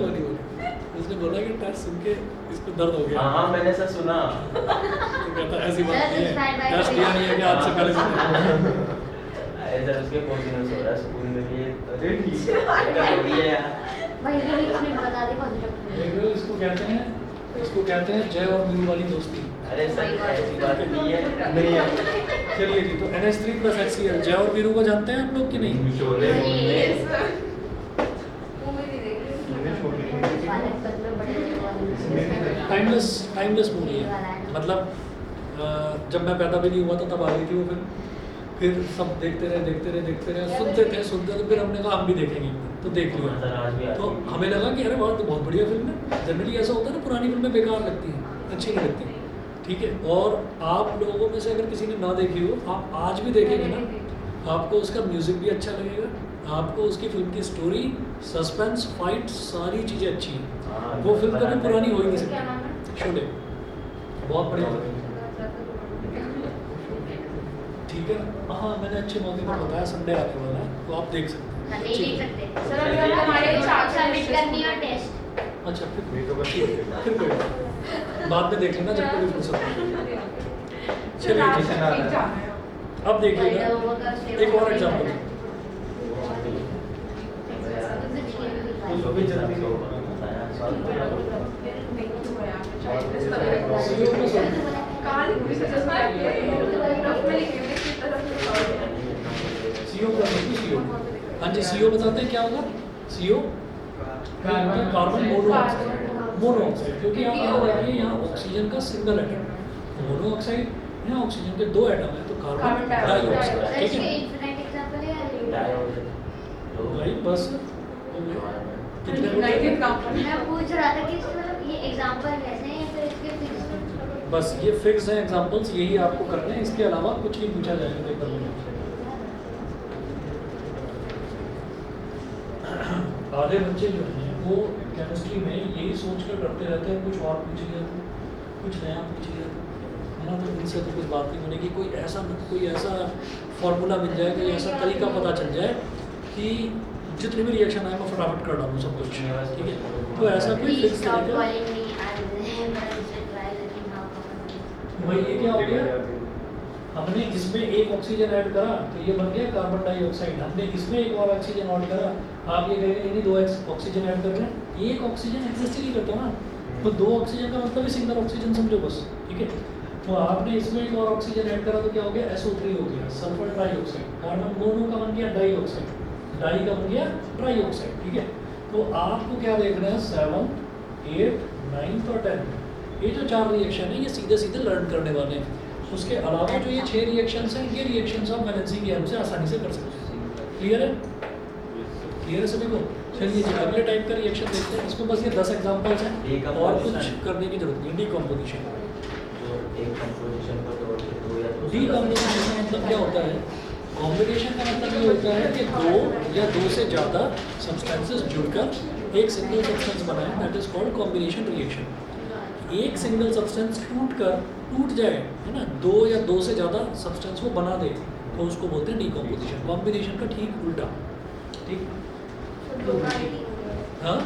उसने बोला कि टेस्ट सुन के इसको दर्द हो गया। हाँ मैंने सर सुना। तो कहता ऐसी बात नहीं है, Satisfied by टेस्ट किया नहीं है कि आज से पहले सुने। अरे सर उसके कॉन्फिडेंस हो रहा है स्कूल में भी। अरे ठीक है दिक्कत हो रही है यार। भाई ये एक मिनट बता दे कॉन्सेप्ट देख रहे हो, इसको कहते हैं जय और मीरू वाली दोस्ती। अरे सर ऐसी बात नहीं है। नहीं है। चलिए जी, तो NH3 प्लस HCl, जय और मीरू को जानते हैं आप लोग कि नहीं? Yes, sir। वो भी नहीं देख रही। टाइमलेस मूवी है, मतलब जब मैं पैदा भी नहीं हुआ था तब आ गई थी वो फिर सब देखते रहे, सुनते थे, फिर हमने कहा हम भी देखेंगे, तो देख सर आज भी लिया। आती तो है। हमें लगा कि अरे वाह, तो बहुत बढ़िया फिल्म है। जनरली ऐसा होता है ना, पुरानी फिल्में बेकार लगती हैं, अच्छी नहीं लगती, ठीक है। और आप लोगों में से अगर किसी ने ना देखी हो, आप आज भी देखेंगे ना, आपको उसका म्यूजिक भी अच्छा लगेगा, आपको उसकी फिल्म की स्टोरी, सस्पेंस, फाइट, सारी चीज़ें अच्छी हैं। हाँ, वो फिल्म कभी पुरानी हो ही नहीं क्या नाम सकती। है? शोले, बहुत बढ़िया फिल्म, ठीक है। हाँ, मैंने अच्छे मौके पर बताया, संडे आने वाला है, तो आप देख सकते हैं। नहीं देख सकते सर अभी हमारे सबमिट करनी और टेस्ट अच्छा, फिर कोई बात। बाद में देख लेना जब कभी फुर्सत हो। चलिए ठीक है। अब देखिएगा एक और एग्जाम्पल। CO plus CO। हाँ जी, CO बताते हैं क्या होगा? CO कार्बन मोनोऑक्साइड, क्योंकि यहाँ देखिए यहाँ ऑक्सीजन का सिंगल एटम, मोनोऑक्साइड यहाँ ऑक्सीजन के 2 एटम है, तो कार्बन डाइऑक्साइड, ठीक है। इंफिनिट एग्जांपल है राइट, बस हो गया। कितने लोग हैं? मैं पूछ रहा था कि इसके मतलब ये एग्जांपल कैसे हैं या फिर इसके फिक्स बस ये फिक्स है एग्जांपल्स, यही आपको करने हैं, इसके अलावा कुछ नहीं पूछा जाएगा पेपर में। आधे बच्चे जो हैं वो केमिस्ट्री में यही सोच कर करते रहते हैं, कुछ और पूछ लिया तो कुछ नया पूछ लिया तो, है ना। तो इनसे तो कुछ बात नहीं बनेगी। कोई ऐसा फॉर्मूला मिल जाए, कोई ऐसा तरीका पता चल जाए कि जितने भी रिएक्शन आए मैं फटाफट कर डालूँ सब कुछ, ठीक है। तो ऐसा कोई प्लीज फिक्स स्टॉप तरीका, कॉलिंग मी भाई ये क्या हो गया, हमने इसमें एक ऑक्सीजन ऐड करा तो ये बन गया कार्बन डाइऑक्साइड, हमने इसमें एक और ऑक्सीजन ऐड करा, आप ये कहेंगे नहीं 2 ऑक्सीजन ऐड कर रहे हैं, एक ऑक्सीजन एग्जिस्ट ही नहीं करता ना, तो 2 ऑक्सीजन का मतलब ही सिंगल ऑक्सीजन समझो बस, ठीक है। तो आपने इसमें एक और ऑक्सीजन ऐड करा तो क्या हो गया, SO3 हो गया, सल्फर डाइऑक्साइड, कार्बन मोनो का बन गया डाइऑक्साइड, डाई का बन गया ट्राइऑक्साइड, ठीक है। तो आपको क्या देख रहे हैं, 7, 8, 9 और 10, ये जो 4 रिएक्शन है ये सीधे सीधे लर्न करने वाले हैं। उसके अलावा जो ये 6 रिएक्शंस हैं, ये रिएक्शंस आप बैलेंसिंग की हेल्प से आसानी से कर सकते हैं। क्लियर है? क्लियर है सभी को? चलिए जी अगले टाइप का रिएक्शन देखते हैं। इसमें बस ये 10 एग्जांपल्स हैं और कुछ करने की जरूरत नहीं। डीकम्पोजिशन। जो एक कंपोजिशन को तोड़ के दो या दो डीकम्पोजिशन का मतलब क्या होता है? कॉम्बिनेशन का मतलब ये होता है कि दो या दो से ज़्यादा सब्सटेंसेस जुड़कर एक सिंगल सब्सटेंस बनाए, that is called combination reaction. एक सिंगल सब्सटेंस टूट जाए, है ना, दो या दो से ज़्यादा सब्सटेंस को बना दे, तो उसको बोलते हैं डीकम्पोजिशन। कॉम्बिनेशन का ठीक उल्टा। ठीक, तो दो का ही हो गया। हाँ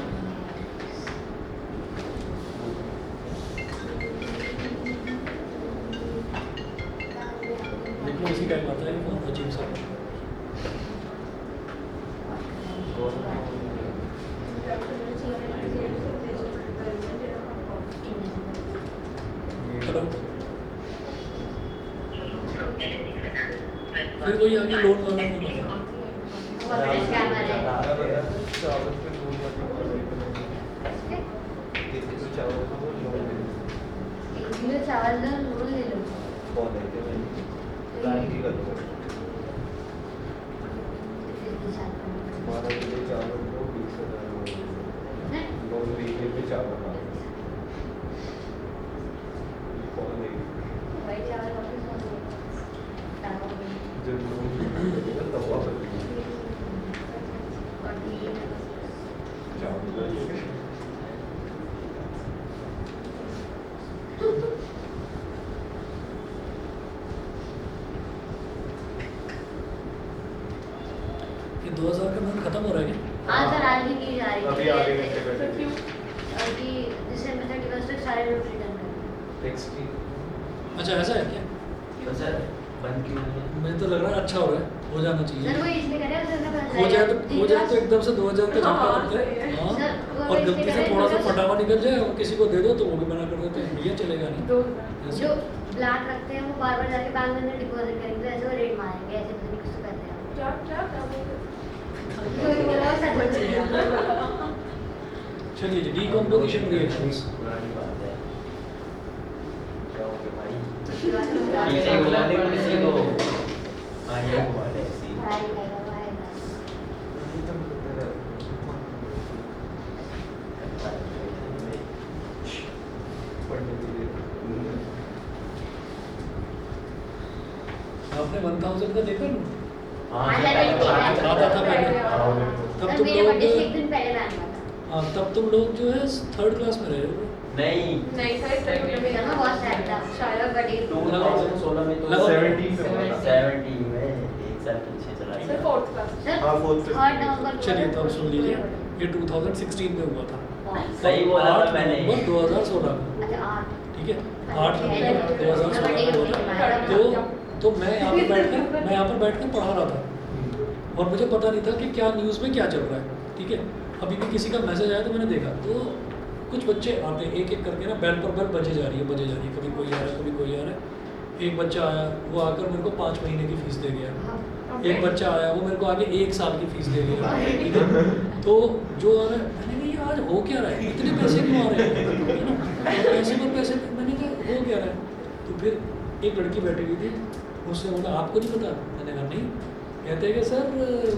देखो इसी टाइम आता है बहुत अजीब सा। हेलो, फिर कोई आगे लोन वाला नहीं है। कॉन्फिडेंस कैमरा है। एक किलो चावल लो, नूडल ले लो। फिर भी साथ में। हैं? वाइट चावल वापस कर दो। चावल और ये ये 2000 का नोट खत्म हो रहा है क्या? हाँ सर, आज भी की जा रही है। अभी आगे घंटे पहले। तो क्यों? अभी दिसंबर 31 तक सारे नोट रिटर्न करने। अच्छा ऐसा है क्या? तो सर बंद क्यों है? मुझे तो लग रहा है अच्छा हो रहा है, हो जाना सर चाहिए। वो इसलिए करे उसे ना पता हो जाए तो एकदम से 2000 का झटका लगता है। हाँ, सर, वो और गलती इसलिए से करे थोड़ा सा because- फटावा निकल जाए और किसी को दे दो तो वो भी मना कर देते हैं, ये चलेगा नहीं। ऐसे। जो ब्लैक रखते हैं वो बार बार जाके बैंक में डिपॉजिट करेंगे, तो ऐसे वो रेट मारेंगे, ऐसे पता नहीं कुछ तो करते हैं। क्या क्या क्या बोल तो वो सच बच चलिए जी, डीकम्पोजिशन रिएक्शंस। पुरानी बात है। क्या हो गया भाई? रहा पीछे बुला दे किसी को। हाँ ये हुआ है ऐसी। पढ़ाई करेगा भाई। आपने 1000 का देखा ना? हाँ हाँ, ये पहले तो आ चुका आता था पहले। तब सर तुम मेरे बर्थडे से एक लोग, दिन पहले बैन हुआ था। हाँ तब तुम लोग जो है 3rd क्लास में रहे हो। नहीं नहीं सर, सर मैं बहुत सैड था, शायद बर्थडे 2016 में तो लगाओ। 17 में हुआ था। 17 में एक साल पीछे चला सर गया। 4th class. सर हाँ, fourth से। 3rd नवंबर को चलिए तो अब था। सुन लीजिए, ये 2016 में हुआ था। सही बोला था 8 मैंने। नवंबर 2016 को, अच्छा 8। ठीक है, 8 नवंबर 2016 को हुआ था। तो मैं यहाँ पर बैठकर पढ़ा रहा था और मुझे पता नहीं था कि क्या न्यूज़ में क्या चल रहा है, ठीक है। अभी भी किसी का मैसेज आया तो मैंने देखा, तो कुछ बच्चे आते एक एक करके ना, बेल पर बेल बजे जा रही है, कभी कोई आ रहा है, कभी कोई आ रहा है। एक बच्चा आया, वो आकर मेरे को 5 महीने की फीस दे गया। एक बच्चा आया, वो मेरे को आगे 1 साल की फीस दे गया, ठीक है। तो जो आ रहा है, मैंने कहा ये आज हो क्या रहा है, इतने पैसे क्यों आ रहे हैं, है ना, तो पैसे पर पैसे, मैंने कहा हो क्या रहा है। तो फिर एक लड़की बैठी हुई थी, उससे बोला आपको नहीं पता, मैंने कहा नहीं। कहते हैं कि सर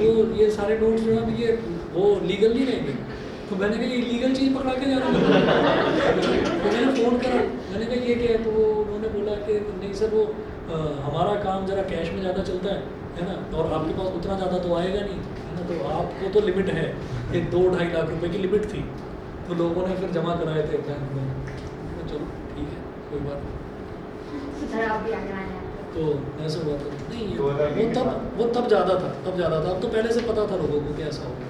वो ये सारे नोट्स जो है ये वो लीगल नहीं रहेंगे। तो मैंने कहा ये लीगल चीज़ पकड़ा के जा रहा हूँ। तो मैंने फ़ोन करा, मैंने कहा ये क्या है, तो उन्होंने बोला कि नहीं सर वो हमारा काम ज़रा कैश में ज़्यादा चलता है ना, और आपके पास उतना ज़्यादा तो आएगा नहीं, है ना, तो आपको तो लिमिट है, एक 2-2.5 लाख रुपए की लिमिट थी। तो लोगों ने फिर जमा कराए थे बैंक में। तो चलो ठीक है, कोई बात नहीं। सर आप भी आगे आए हैं। तो ऐसा हुआ था नहीं, 2000 वो तब ज़्यादा था, अब तो पहले से पता था लोगों को कि ऐसा होगा,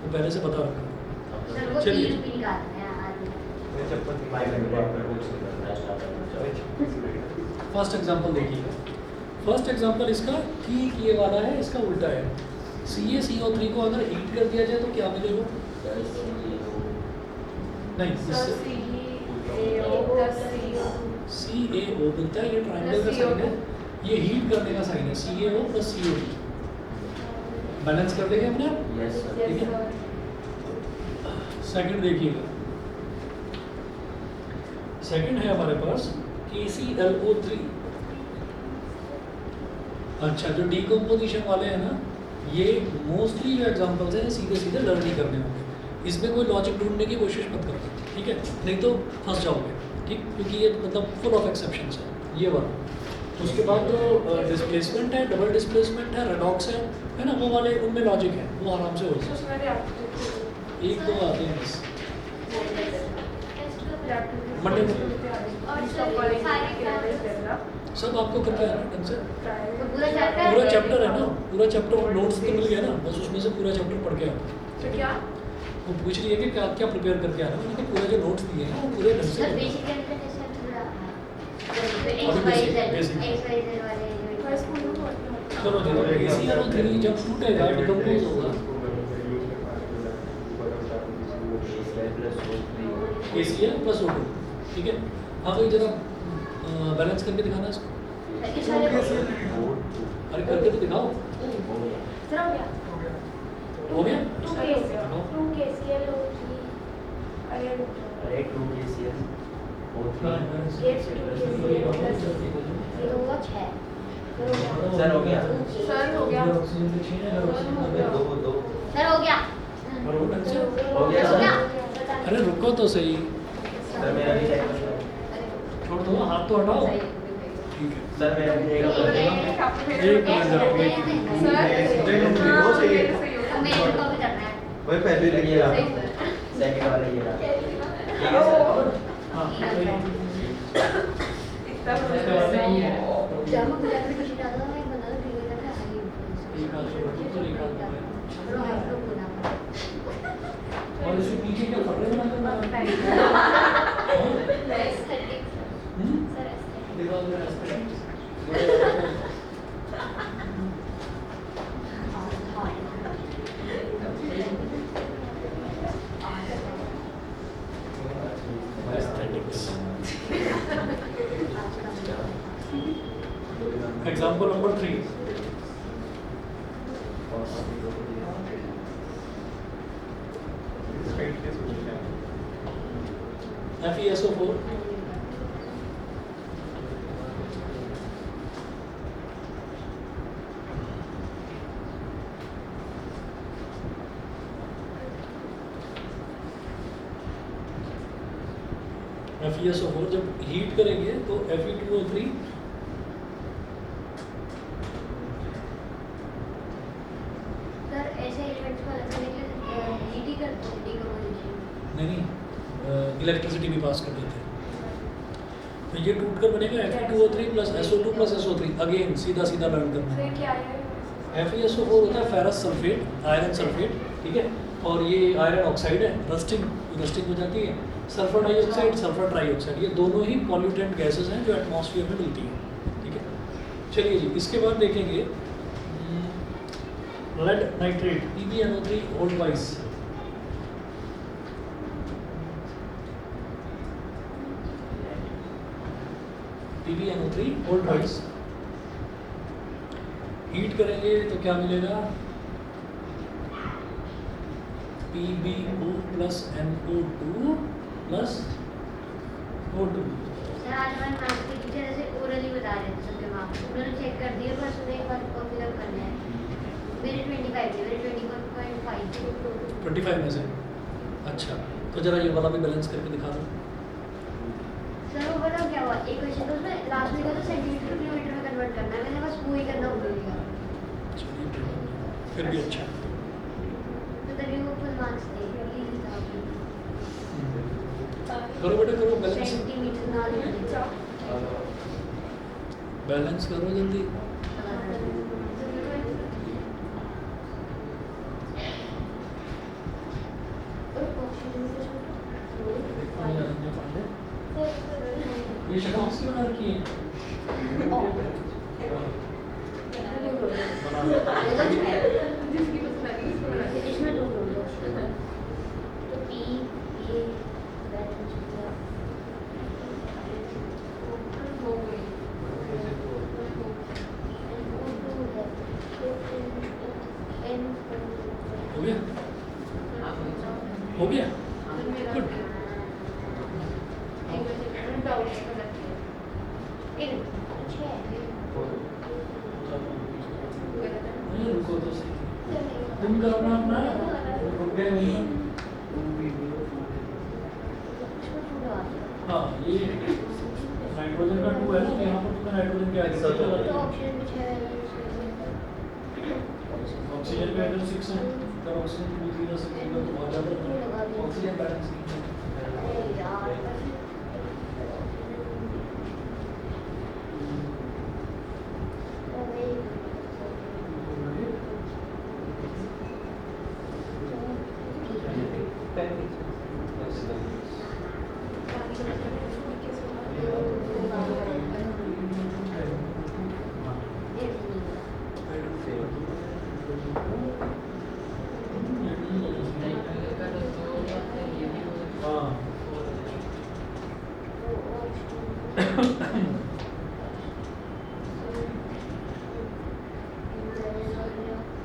वो पहले से पता रखा था। सर वो चलिए। 3 रुपये निकालते हैं आज। मैं चप्पल भाई मैंने बात कर कुछ नहीं करना स्टार्ट फर्स्ट एग्जांपल देखिएगा। फर्स्ट एग्जांपल इसका ठीक ये वाला है, इसका उल्टा है। CaCO3 को अगर हीट कर दिया जाए तो क्या मिलेगा? नहीं, सर इससे CaO प्लस CO। CaO मिलता है, ये ट्रायंगल का साइन है, ये हीट करने का साइन है, CaO प्लस CO2 बैलेंस कर देंगे अपने आप। Yes sir. ठीक है। सेकंड देखिएगा, सेकंड है हमारे पास KClO3। अच्छा जो डीकम्पोजिशन वाले हैं ना, ये मोस्टली जो एग्जांपल्स हैं सीधे सीधे लर्न ही करने होंगे, इसमें कोई लॉजिक ढूंढने की कोशिश मत करना, ठीक है, नहीं तो फंस जाओगे, ठीक, क्योंकि ये मतलब फुल ऑफ एक्सेप्शंस है ये वाला। उसके बाद जो डिस्प्लेसमेंट है, डबल डिस्प्लेसमेंट है, रेडॉक्स है ना, वो वाले उनमें लॉजिक है, वो आराम से हो सकता उसमें reactive है। एक दो आते हैं बस। मंडे में सब आपको करके आना ढंग से, पूरा चैप्टर पूरा चैप्टर है ना, पूरा चैप्टर नोट्स तो मिल गया ना, बस उसमें से पूरा चैप्टर पढ़ के आओ। तो क्या वो पूछ रही है कि क्या क्या प्रिपेयर करके आना, मैंने कहा पूरा जो नोट्स दिए हैं वो पूरे ढंग से सर पढ़ो। बेसिक इंटरनेशनल थोड़ा basic। XYZ वाले मैं स्कूल में पढ़ती हूँ। चलो चलो ACR और 3 जब टूटेगा डिकम्पोज होगा, ACR प्लस O2, ठीक है। हाँ भाई जरा बैलेंस करके दिखाना इसको, अरे करके तो दिखाओ। सर हो गया हो गया? 2 KCL होगी अरे अरे 2 KCL वॉच है सर हो गया सर हो गया दो सर हो गया करो ढंग से। हो गया हो गया सर अरे रुको तो सही, सर मेरा भी चेक करो छोड़ दो, हाथ तो हटाओ, ठीक है। सर मेरा भी चेक करो एक मिनट जरा वेट कीजिए। सर वो सही है। मेरे को भी करना है वही पहले ये लिखिए रहा सेकंड वाला ये रहा ठीक है सर हाँ सही है। जब मैं गुजरात में कुछ ज्यादा मैं बना रही हूँ तो क्या हाई एक हाथ से बटन तो निकाल दो। रो है तो बोला और इसके पीछे क्या पड़ रहा है? दीवार में aesthetics। Aesthetics। Example number 3. FeSO4 FeSO4 जब हीट करेंगे तो Fe2O3 सर ऐसे एलिमेंट्स को अलग करने के लिए हीट ही करते हैं डिकम्पोजिशन नहीं इलेक्ट्रिसिटी भी पास कर देते हैं, तो ये टूट कर बनेगा Fe2O3 plus SO2 plus SO3, again सीधा सीधा लर्न करना सर है। क्या है FeSO4 होता है फेरस सल्फेट, आयरन सल्फेट, ठीक है, और ये आयरन ऑक्साइड है, रस्टिंग हो जाती है। सल्फर डाइऑक्साइड, सल्फर ट्राइऑक्साइड, ये दोनों ही पॉल्यूटेंट गैसेस हैं जो एटमॉस्फेयर में मिलती हैं, ठीक है। चलिए जी, इसके बाद देखेंगे लेड नाइट्रेट PbNO3 ओल्ड वाइस, PbNO3 ओल्ड वाइस हीट करेंगे तो क्या मिलेगा? PbO plus NO2 plus O2। Sir आज हमारे मैथ के टीचर ऐसे ओरली बता रहे थे सबके मार्क्स, उन्होंने चेक कर दिए, बस उन्हें एक बार कॉपी फिल करना है। मेरे 25 थे, मेरे 21.5 थे। 25 में से, अच्छा, तो जरा ये वाला भी बैलेंस करके दिखा दो। सर वो बताओ क्या हुआ, एक क्वेश्चन तो उसमें लास्ट में तो सेंटीमीटर किलोमीटर में कन्वर्ट करना है, मैंने बस वो ही करना भूल गया, चलिए फिर भी अच्छा। तो तभी वो फुल मार्क्स थे। करो बेटा करो, बैलेंस सेंटीमीटर ना बैलेंस करो जल्दी। ये शक्ल किसकी बना रखी है? जिसकी पसंद आई उसको बना दीजिए। इसमें दो तो पी ये बैलेंस हो गई हो गया? हो गया? गुड रुको तो सही। खून करना अपना रुक गए वहीं पर। हाँ ये नाइट्रोजन का 2 है ना, यहाँ पर तो नाइट्रोजन के आगे तो ऑप्शन कुछ है ऑक्सीजन पे आइटम 6 है, अगर ऑक्सीजन 2 3 6 होगा तो बहुत ज़्यादा ऑक्सीजन बैलेंस नहीं है। अरे यार हाँ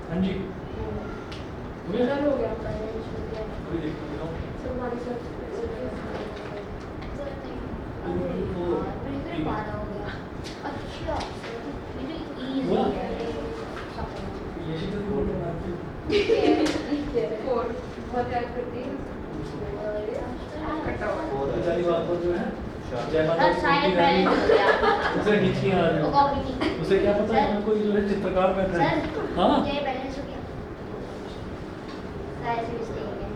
हाँ जी हो गया? हो गया अभी देखते हैं हमारी सब अच्छा हुआ? easy ये शीतल बोल रहा है फोर बहुत याद करती है कटा हुआ और वाली बात पर जो है जय माता सर दी शायद की बैलेंस गाड़ी हो गया उसे खींच के आ रहे वो हो, कॉपी नहीं उसे क्या पता है कोई जो है चित्रकार बैठ रहा है। सर हाँ ये बैलेंस हो गया शायद से मिस्टेक है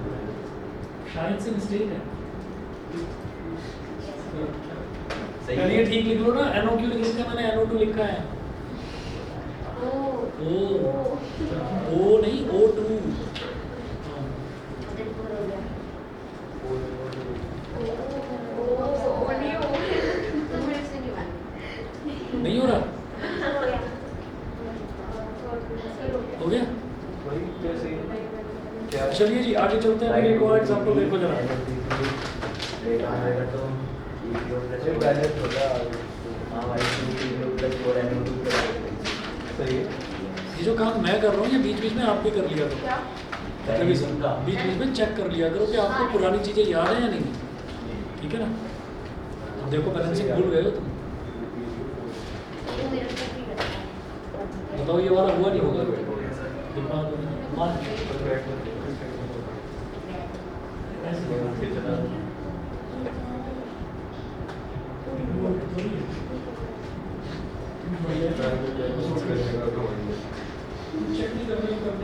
शायद से मिस्टेक है। सही चलिए ठीक लिख लो ना, NO क्यों लिखा है मैंने, NO2 लिखा है। ओ ओ नहीं O2। हाँ। मददपुर हो गया नहीं हो रहा, हो गया हो गया। वही जैसे क्या चलिए जी आगे चलते हैं, मेरे एक और एग्जांपल देखो जरा। ये बैलेंस होता है सही है। ये जो काम मैं कर रहा हूँ ये बीच बीच में आप भी कर लिया करो, क्या कभी बीच बीच में चेक कर लिया करो कि आपको पुरानी चीजें याद है या नहीं, ठीक है ना। अब देखो बैलेंसिंग भूल गए हो तुम, ये मेरे को भी लगता है बताओ ये वाला हुआ नहीं होगा, दिमाग में मान चेक नहीं करने के बाद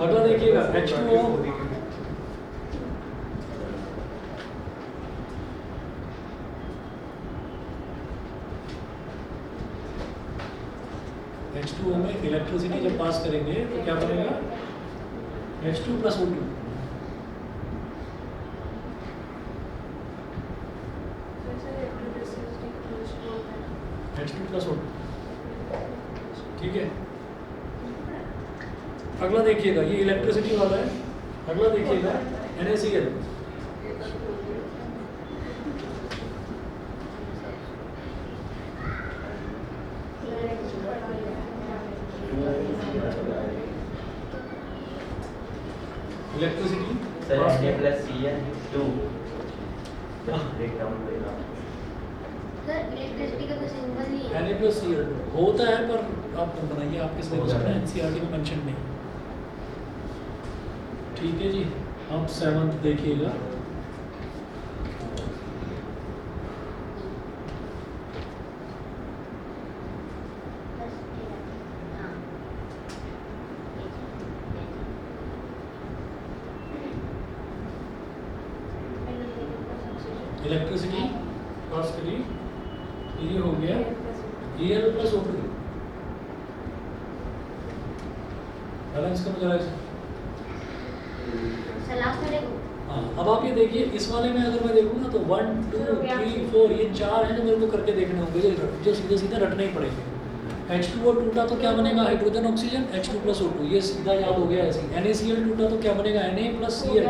अगला देखिएगा H2O, H2O में इलेक्ट्रिसिटी जब पास करेंगे तो क्या बनेगा, H2 plus O2। H2 plus O2, ठीक है। अगला देखिएगा ये इलेक्ट्रिसिटी वाला है, अगला देखिएगा NaCl। Electricity sir Na plus Cl 2 break down करेगा सर इलेक्ट्रिसिटी का कोई सिंबल नहीं है Na+Cl होता है पर आप कौन बनाइए, आपके सिलेबस में NCERT में मेंशन नहीं। ठीक है जी, अब 7th देखिएगा। इलेक्ट्रिसिटी पास करी, ये हो गया Al प्लस O2। बैलेंस करो जरा इसे। सर लास्ट में देखो हाँ अब आप ये देखिए इस वाले में अगर मैं देखूँ ना तो 1 2 3 4 ये 4 हैं जो मेरे को करके देखने होंगे, जो सीधे सीधे रटने ही पड़ेंगे। H2O टूटा तो क्या बनेगा, hydrogen oxygen H2 plus O2, ये सीधा याद हो गया ऐसे। NaCl टूटा तो क्या बनेगा, Na प्लस Cl,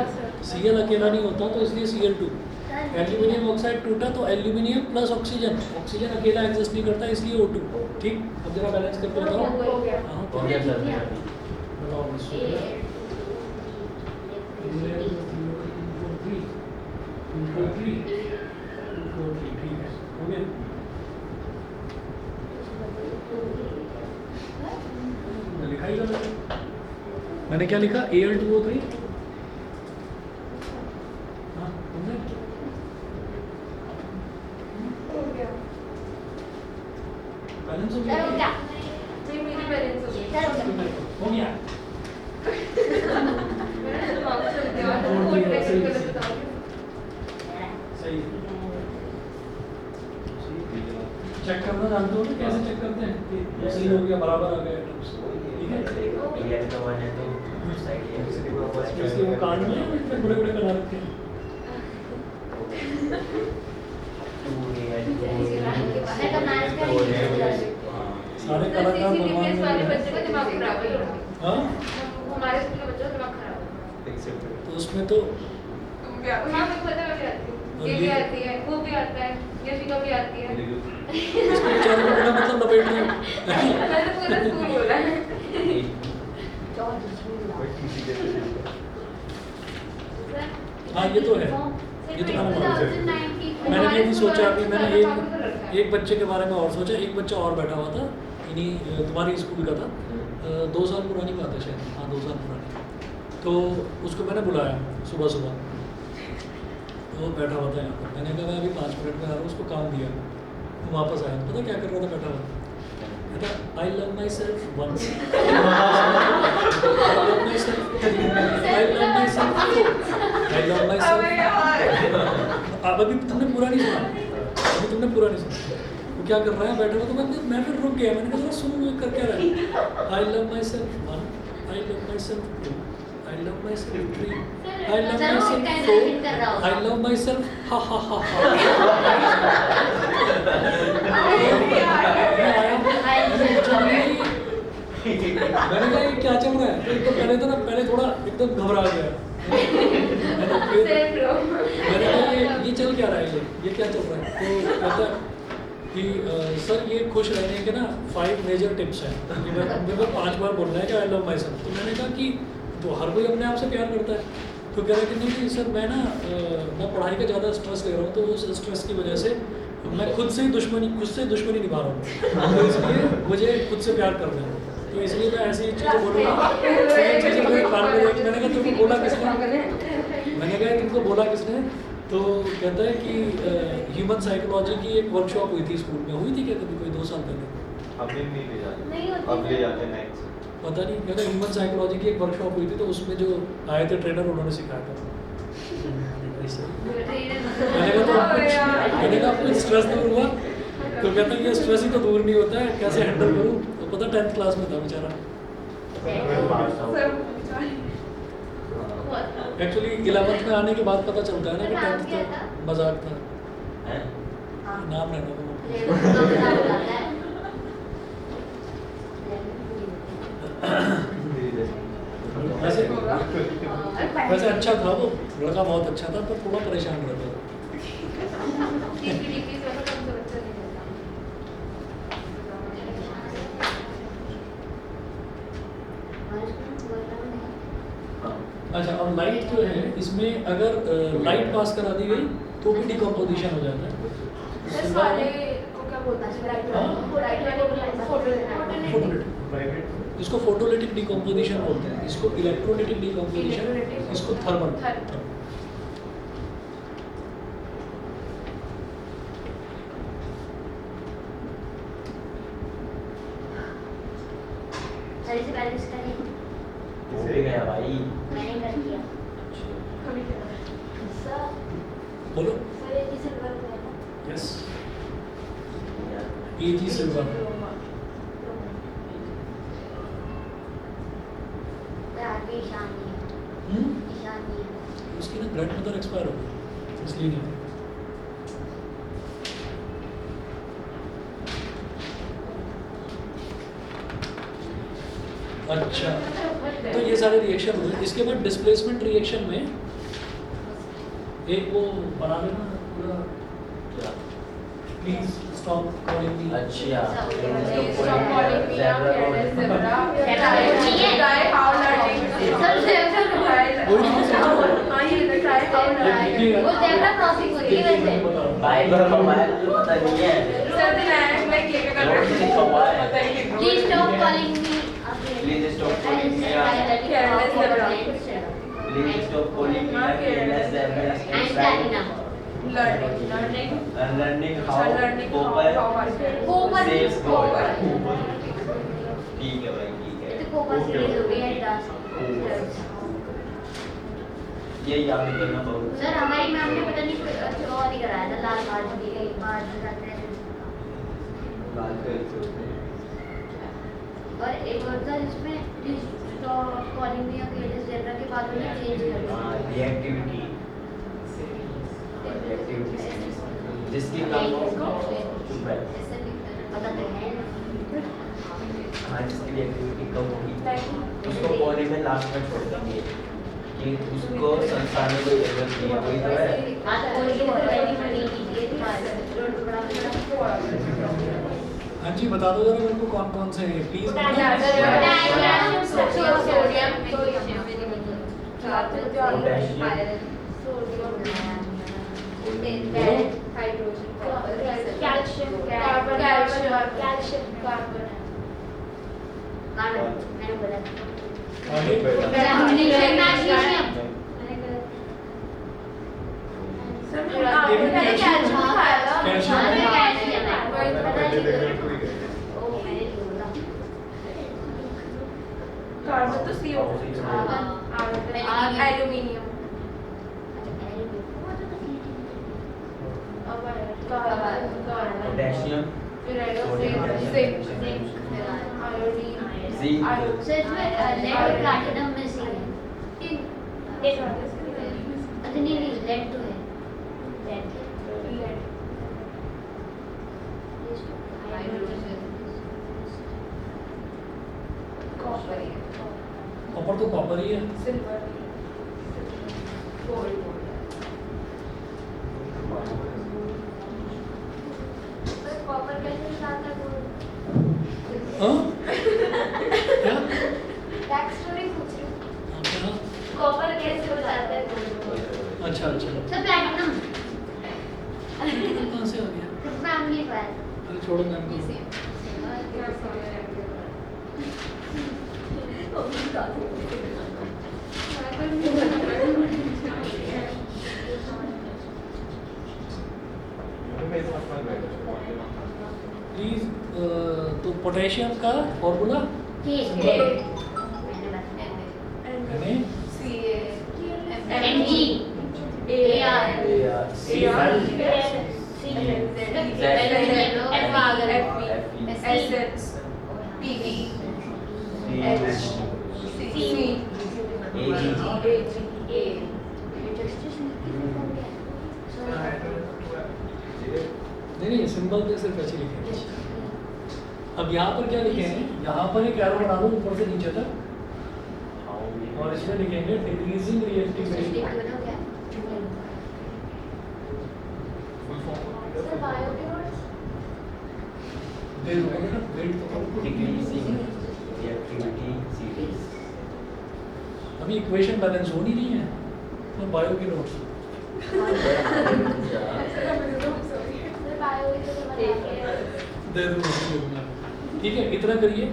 Cl अकेला नहीं होता तो इसलिए Cl2। एल्यूमिनियम ऑक्साइड टूटा तो एल्यूमिनियम प्लस ऑक्सीजन, ऑक्सीजन अकेला एग्जिस्ट नहीं करता इसलिए O2। ठीक, अब जरा बैलेंस करके बताओ। हो गया हाँ हो गया सर बताओ बस। ठीक है हो गया। मैंने क्या लिखा AL2O3 हाँ तुमने हो गया बैलेंस हो सर हो गया गया नहीं मेरी पेरेंट्स हो गई सर हो गया हो गया मेरा दिमाग चल गया और कोड भी कैसे सही- गलत बता रही सही चेक करना जानते हो ना कैसे चेक करते हैं कि सही हो गया बराबर आ गया items। ठीक है EL का 1 है तो साइड इसलिए वो कार्ड में इतने बड़े बड़े बना रखे हैं मैं तो मैथ्स का ही सारे सर कलाकार CCTVS वाले भगवान बच्चे का दिमाग खराब है हाँ हमारे स्कूल के बच्चों का दिमाग खराब है तो उसमें तो तुम क्या हाँ मैं पता है मैं आती हूँ ये भी आती है वो भी आता है यशिका भी आती है इसको बेचारे को बिना मतलब लपेट रहे हैं। मैंने पूरा स्कूल बोला है हाँ ये तो है ये तो मैंने मालूम है। मैंने भी नहीं सोचा अभी मैंने एक बच्चे के बारे में और सोचा एक बच्चा और बैठा हुआ था इन्हीं तुम्हारी स्कूल का था 2 साल पुरानी बात है शायद हाँ 2 साल पुरानी तो उसको मैंने बुलाया सुबह सुबह तो वो बैठा हुआ था यहाँ पर मैंने कहा मैं अभी 5 मिनट में आ रहा हूँ उसको काम दिया तो वापस आया पता क्या कर रहा था बैठा हुआ कहता I love myself once I love myself अब अभी तुमने पूरा नहीं सुना अभी तुमने पूरा नहीं सुना वो क्या कर रहा है बैठा हुआ तो मैं फिर रुक गया मैंने कहा सुन ये कर क्या रहा है I love myself one I love myself two I love myself three I love myself four I love myself हा हा हा मैंने कहा ये क्या चल रहा है तो एकदम पहले तो ना पहले थोड़ा एकदम घबरा गया मैंने कहा ये चल क्या रहा है ये क्या चल रहा है तो कहता है कि सर ये खुश रहने के ना 5 मेजर टिप्स हैं कि मेरे को 5 बार बोलना है कि आई लव माई सेल्फ तो मैंने कहा कि तो हर कोई अपने आप से प्यार करता है तो कह रहा कि नहीं सर मैं ना मैं पढ़ाई का ज़्यादा स्ट्रेस ले रहा हूँ तो उस स्ट्रेस की वजह से मैं खुद से दुश्मनी निभा रहा हूँ तो इसलिए मुझे खुद से प्यार करना है तो इसलिए मैं ऐसी चीज़ें बोलूँगा मैंने कहा तुमको बोला किसने मैंने कहा तुमको बोला किसने तो कहता है कि ह्यूमन साइकोलॉजी की एक वर्कशॉप हुई थी स्कूल में हुई थी क्या कभी कोई 2 साल पहले अभी नहीं ले जाते नहीं होती अब ले जाते नेक्स्ट पता नहीं कहता ह्यूमन साइकोलॉजी की एक वर्कशॉप हुई थी तो उसमें जो आए थे ट्रेनर उन्होंने सिखाया था मैंने कहा आपको स्ट्रेस दूर हुआ तो कहता है ये स्ट्रेस ही तो दूर नहीं होता है कैसे हैंडल करूँ तो पता 10th क्लास में था बेचारा एक्चुअली 11th में आने के बाद पता चलता है ना कि 10th तो मजाक था नाम रहना वैसे वैसे अच्छा था वो लड़का बहुत अच्छा था पर थोड़ा परेशान रहता था अच्छा और लाइट जो है इसमें अगर लाइट पास करा दी गई तो भी डिकम्पोजिशन हो जाता है सारे को क्या बोलते हैं फोटोलिटिक इसको फोटोलिटिक डिकम्पोजिशन बोलते हैं इसको इलेक्ट्रोलिटिक डिकम्पोजिशन इसको थर्मल सर इसे बैलेंस करें हो भी गया भाई मैंने कर दिया कभी क्या सर बोलो सर ये सिल्वर में है यस एजी सिल्वर आगे ईशानी है ईशानी है उसकी ना ग्रैंड मदर एक्सपायर हो गई इसलिए नहीं अच्छा तो ये सारे रिएक्शन हुए इसके बाद डिस्प्लेसमेंट रिएक्शन में एक वो बना देना पूरा प्लीज स्टॉप कॉलिंग मी अच्छा Stop calling me a careless zebra. Try how learning. Sir हाँ ये the try how learning. वो ज़ेब्रा क्रॉसिंग होती है वैसे भाई घर में मोबाइल तो पता नहीं है Sir the line like लेके कर रहे हैं. पता ही नहीं. Please stop calling me Please stop calling me a please stop calling me a careless rebel inside. Learning how Cooper saves gold. ठीक है भाई ठीक है. तो कोपा सीरीज हो गई है डांस ये याद करना बहुत. सर हमारी मैम ने पता नहीं और ही कराया था लाल बाज भी एक बार और एक और था जिसमें कॉलिंग में अकेले जनरल के बाद में चेंज कर दिया रिएक्टिविटी जिसकी कम हो चुप है. पता तो है हाँ जिसकी रिएक्टिविटी कम होगी उसको पौधे में लास्ट में छोड़ देंगे कि उसको संसार में कोई जरूरत नहीं है. वही तो है. आज कोई भी नहीं बनी कीजिए बड़ा हाँ जी बता दो जरा मेरे को कौन कौन से हैं प्लीज मैंने बोला आगे कार्बन तो CO aluminium potassium zinc sir इसमें लेड और प्लैटिनम में से है अच्छा नहीं लेड तो है कॉपर तो कॉपर ही है सिल्वर गोल्ड कॉपर कैसे लाता है हाँ क्या बैक स्टोरी पूछ रही हूँ क्या कॉपर कैसे हो जाता है अच्छा अच्छा सर प्लैटिनम कहाँ से आ गया फैमिली पर अरे छोड़ो मैम को प्लीज तो पोटेशियम का फॉर्मूला ठीक है यानी NG AR नहीं सिंबल पे सिर्फ ऐसे लिखे हैं। अब यहाँ पर क्या लिखे हैं यहाँ पर एक एरो बना दो ऊपर से नीचे तक और इसमें लिखेंगे डिक्रीजिंग रिएक्टिविटी दे दो ना वेट तो करो डिक्रीजिंग रिएक्टिविटी सीरीज. अभी इक्वेशन बैलेंस हो नहीं रही है तो बायो के नोट्स दे दूंगा ठीक है इतना करिए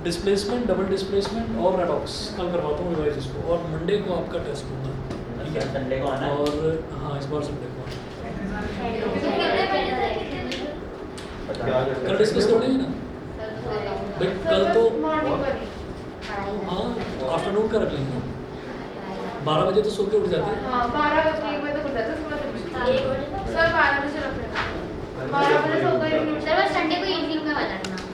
डिस्प्लेसमेंट डबल डिस्प्लेसमेंट और रेडॉक्स कल करवाता हूँ रिवाइज इसको और मंडे को आपका टेस्ट होगा ठीक है संडे को आना है. और हाँ इस बार संडे को कल डिस्कस कर लेंगे ना भाई कल तो हाँ आफ्टरनून का रख लेंगे 12 बजे तो सो के उठ जाते हैं 12 बजे 1 बजे तक उठ जाते हैं.